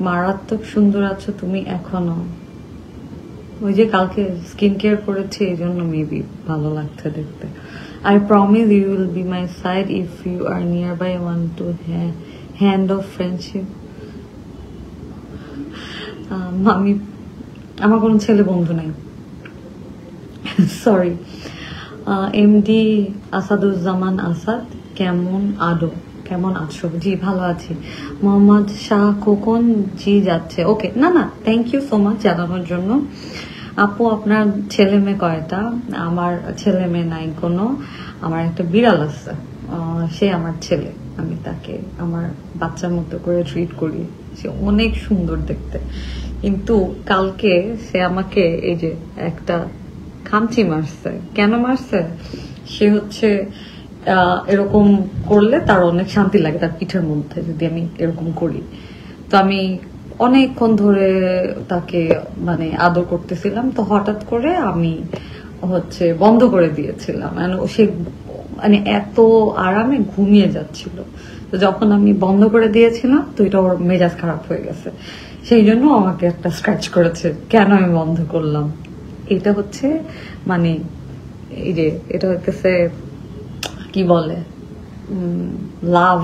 মারাত্মক সুন্দর আছো তুমি এখনো। ওই যে কালকে স্কিন কেয়ার করেছি এই জন্য মেবি ভালো লাগছে দেখতে। I promise you will be my side if you are nearby. I want to hand of friendship. আমি আমার কোনো ছেলে বন্ধু নাই, সরি। এমডি আসাদুজ্জামান আসাদ, কেমন আছো? জি ভালো আছি। মোহাম্মদ শাহ খোকন, জি যাচ্ছে। ওকে, না থ্যাংক ইউ সো মাচ জানানোর জন্য। আপু আপনার ছেলে মেয়ে কয়টা? আমার ছেলে মেয়ে নাই কোনো, আমার একটা বিড়াল আছে, সে আমার ছেলে। আমি তাকে আমার বাচ্চার মতো করে ট্রিট করি, সে অনেক সুন্দর দেখতে। কিন্তু কালকে সে আমাকে এই যে একটা খামচি মারছে। কেন মারছে? সে হচ্ছে এরকম করলে তার অনেক শান্তি লাগে তার পিঠের মধ্যে, যদি আমি এরকম করি। তো আমি অনেকক্ষণ ধরে তাকে মানে আদর করতেছিলাম, তো হঠাৎ করে আমি হচ্ছে বন্ধ করে দিয়েছিলাম। সে মানে এত আরামে ঘুমিয়ে যাচ্ছিল, তো যখন আমি বন্ধ করে দিয়েছিলাম তো এটা ওর মেজাজ খারাপ হয়ে গেছে, সেই জন্য আমাকে একটা স্ক্র্যাচ করেছে। কেন আমি বন্ধ করলাম? এটা হচ্ছে মানে এই যে এটা হচ্ছে কি বলে, লাভ